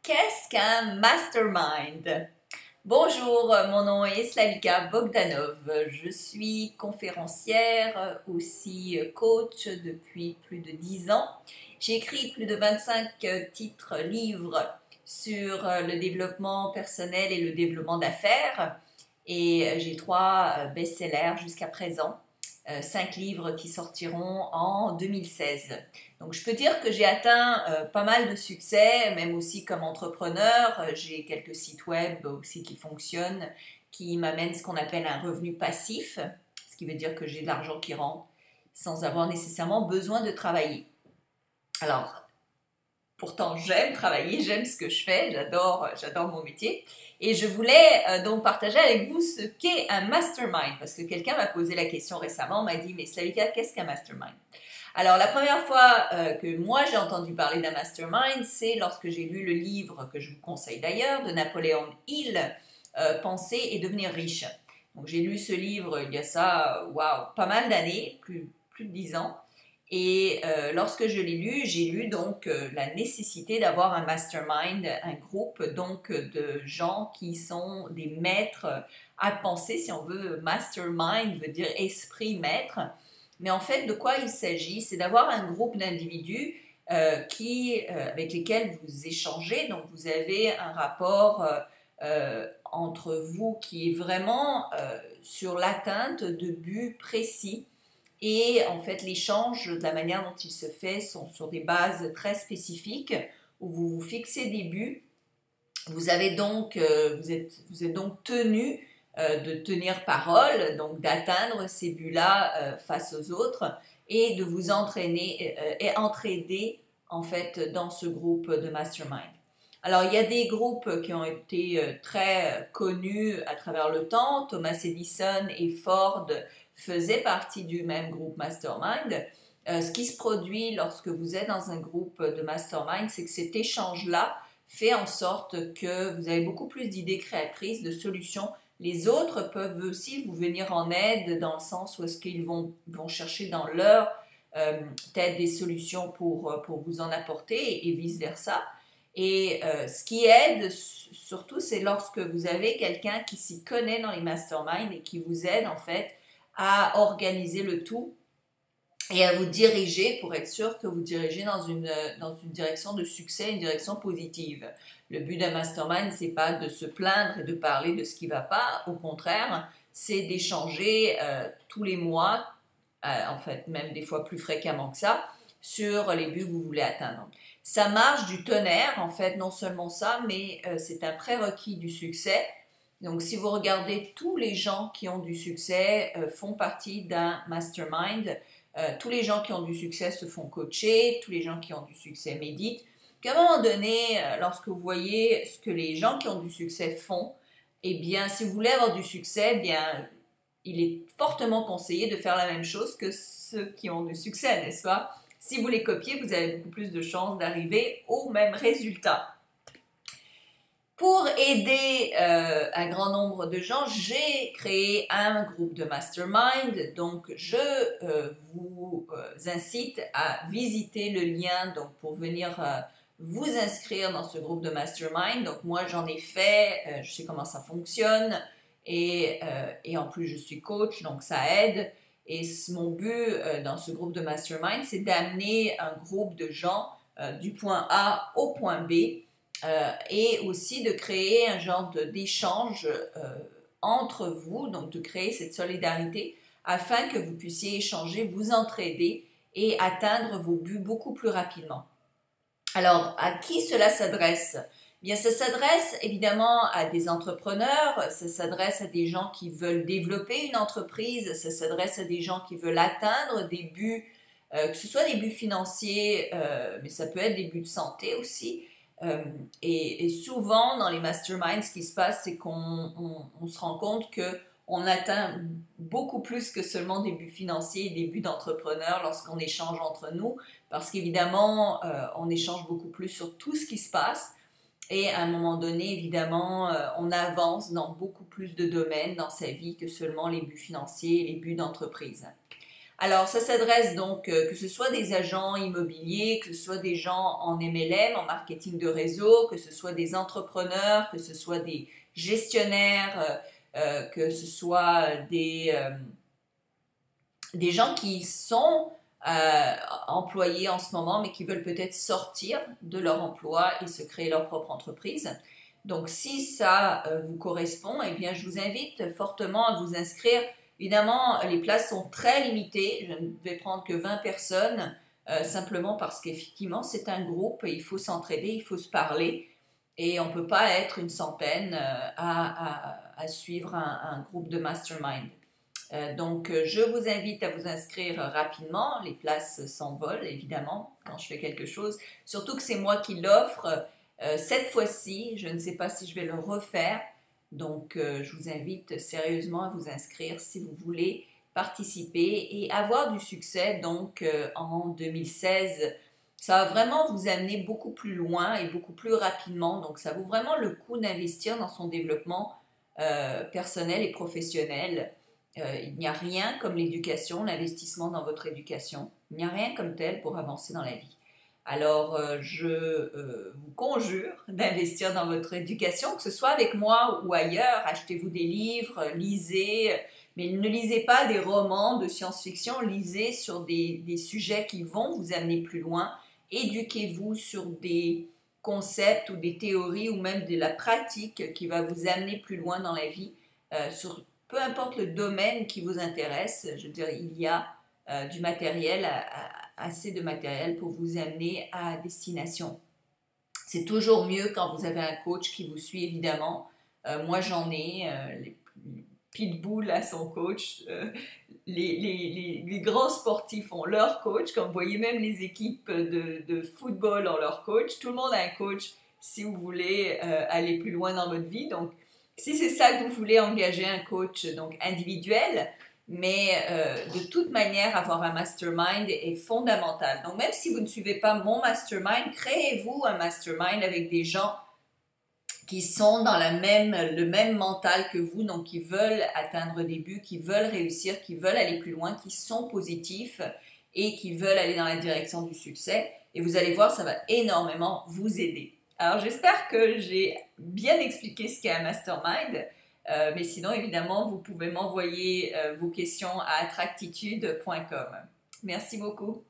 Qu'est-ce qu'un mastermind? Bonjour, mon nom est Slavika Bogdanov. Je suis conférencière, aussi coach depuis plus de 10 ans. J'ai écrit plus de 25 titres, livres sur le développement personnel et le développement d'affaires. Et j'ai 3 best-sellers jusqu'à présent. 5 livres qui sortiront en 2016. Donc je peux dire que j'ai atteint pas mal de succès, même aussi comme entrepreneur. J'ai quelques sites web aussi qui fonctionnent, qui m'amènent ce qu'on appelle un revenu passif, ce qui veut dire que j'ai de l'argent qui rentre sans avoir nécessairement besoin de travailler. Alors, pourtant, j'aime travailler, j'aime ce que je fais, j'adore mon métier. Et je voulais donc partager avec vous ce qu'est un mastermind, parce que quelqu'un m'a posé la question récemment, m'a dit, mais Slavika, qu'est-ce qu'un mastermind? Alors, la première fois que moi j'ai entendu parler d'un mastermind, c'est lorsque j'ai lu le livre, que je vous conseille d'ailleurs, de Napoléon Hill, Penser et devenir riche. Donc, j'ai lu ce livre il y a ça, waouh, pas mal d'années, plus de 10 ans. Et lorsque je l'ai lu, j'ai lu donc la nécessité d'avoir un mastermind, un groupe donc de gens qui sont des maîtres à penser, si on veut. Mastermind veut dire esprit maître. Mais en fait, de quoi il s'agit? C'est d'avoir un groupe d'individus avec lesquels vous échangez. Donc, vous avez un rapport entre vous qui est vraiment sur l'atteinte de buts précis. Et en fait, l'échange, de la manière dont il se fait, sont sur des bases très spécifiques où vous vous fixez des buts. Vous êtes donc tenu de tenir parole, donc d'atteindre ces buts-là face aux autres et de vous entraîner et entraider en fait dans ce groupe de mastermind. Alors, il y a des groupes qui ont été très connus à travers le temps. Thomas Edison et Ford faisaient partie du même groupe mastermind. Ce qui se produit lorsque vous êtes dans un groupe de mastermind, c'est que cet échange-là fait en sorte que vous avez beaucoup plus d'idées créatrices, de solutions. Les autres peuvent aussi vous venir en aide dans le sens où est-ce qu'ils vont chercher dans leur tête des solutions pour vous en apporter et vice-versa. Et ce qui aide surtout, c'est lorsque vous avez quelqu'un qui s'y connaît dans les masterminds et qui vous aide en fait à organiser le tout et à vous diriger pour être sûr que vous dirigez dans une direction de succès, une direction positive. Le but d'un mastermind, c'est pas de se plaindre et de parler de ce qui va pas. Au contraire, c'est d'échanger tous les mois, en fait même des fois plus fréquemment que ça, sur les buts que vous voulez atteindre. Ça marche du tonnerre, en fait, non seulement ça, mais c'est un prérequis du succès. Donc, si vous regardez, tous les gens qui ont du succès font partie d'un mastermind. Tous les gens qui ont du succès se font coacher, tous les gens qui ont du succès méditent. Puis à un moment donné, lorsque vous voyez ce que les gens qui ont du succès font, eh bien, si vous voulez avoir du succès, eh bien, il est fortement conseillé de faire la même chose que ceux qui ont du succès, n'est-ce pas? Si vous les copiez, vous avez beaucoup plus de chances d'arriver au même résultat. Pour aider un grand nombre de gens, j'ai créé un groupe de mastermind. Donc, je vous incite à visiter le lien donc, pour venir vous inscrire dans ce groupe de mastermind. Donc, moi, j'en ai fait, je sais comment ça fonctionne et en plus, je suis coach, donc ça aide. Et mon but dans ce groupe de mastermind, c'est d'amener un groupe de gens du point A au point B et aussi de créer un genre d'échange entre vous, donc de créer cette solidarité afin que vous puissiez échanger, vous entraider et atteindre vos buts beaucoup plus rapidement. Alors, à qui cela s'adresse? Bien, ça s'adresse évidemment à des entrepreneurs, ça s'adresse à des gens qui veulent développer une entreprise, ça s'adresse à des gens qui veulent atteindre des buts, que ce soit des buts financiers, mais ça peut être des buts de santé aussi. Et souvent, dans les masterminds, ce qui se passe, c'est qu'on se rend compte qu'on atteint beaucoup plus que seulement des buts financiers et des buts d'entrepreneur lorsqu'on échange entre nous, parce qu'évidemment, on échange beaucoup plus sur tout ce qui se passe. Et à un moment donné, évidemment, on avance dans beaucoup plus de domaines dans sa vie que seulement les buts financiers et les buts d'entreprise. Alors, ça s'adresse donc, que ce soit des agents immobiliers, que ce soit des gens en MLM, en marketing de réseau, que ce soit des entrepreneurs, que ce soit des gestionnaires, que ce soit des gens qui sont employés en ce moment, mais qui veulent peut-être sortir de leur emploi et se créer leur propre entreprise. Donc, si ça vous correspond, eh bien, je vous invite fortement à vous inscrire. Évidemment, les places sont très limitées. Je ne vais prendre que 20 personnes, simplement parce qu'effectivement, c'est un groupe, il faut s'entraider, il faut se parler. Et on ne peut pas être une centaine à suivre un groupe de mastermind. Donc, je vous invite à vous inscrire rapidement. Les places s'envolent, évidemment, quand je fais quelque chose. Surtout que c'est moi qui l'offre. Cette fois-ci, je ne sais pas si je vais le refaire. Donc, je vous invite sérieusement à vous inscrire si vous voulez participer et avoir du succès. Donc, en 2016, ça va vraiment vous amener beaucoup plus loin et beaucoup plus rapidement. Donc, ça vaut vraiment le coup d'investir dans son développement personnel et professionnel. Il n'y a rien comme l'éducation, l'investissement dans votre éducation. Il n'y a rien comme tel pour avancer dans la vie. Alors, je vous conjure d'investir dans votre éducation, que ce soit avec moi ou ailleurs. Achetez-vous des livres, lisez, mais ne lisez pas des romans de science-fiction, lisez sur des sujets qui vont vous amener plus loin. Éduquez-vous sur des concepts ou des théories ou même de la pratique qui va vous amener plus loin dans la vie, sur peu importe le domaine qui vous intéresse. Je veux dire, il y a du matériel, assez de matériel pour vous amener à destination. C'est toujours mieux quand vous avez un coach qui vous suit, évidemment. Moi, j'en ai. Pitbull a son coach. Les grands sportifs ont leur coach. Comme vous voyez, même les équipes de football ont leur coach. Tout le monde a un coach si vous voulez aller plus loin dans votre vie. Donc, si c'est ça que vous voulez, engager un coach donc individuel, mais de toute manière, avoir un mastermind est fondamental. Donc, même si vous ne suivez pas mon mastermind, créez-vous un mastermind avec des gens qui sont dans le même mental que vous, donc qui veulent atteindre des buts, qui veulent réussir, qui veulent aller plus loin, qui sont positifs et qui veulent aller dans la direction du succès. Et vous allez voir, ça va énormément vous aider. Alors, j'espère que j'ai bien expliqué ce qu'est un mastermind. Mais sinon, évidemment, vous pouvez m'envoyer vos questions à attractitude.com. Merci beaucoup.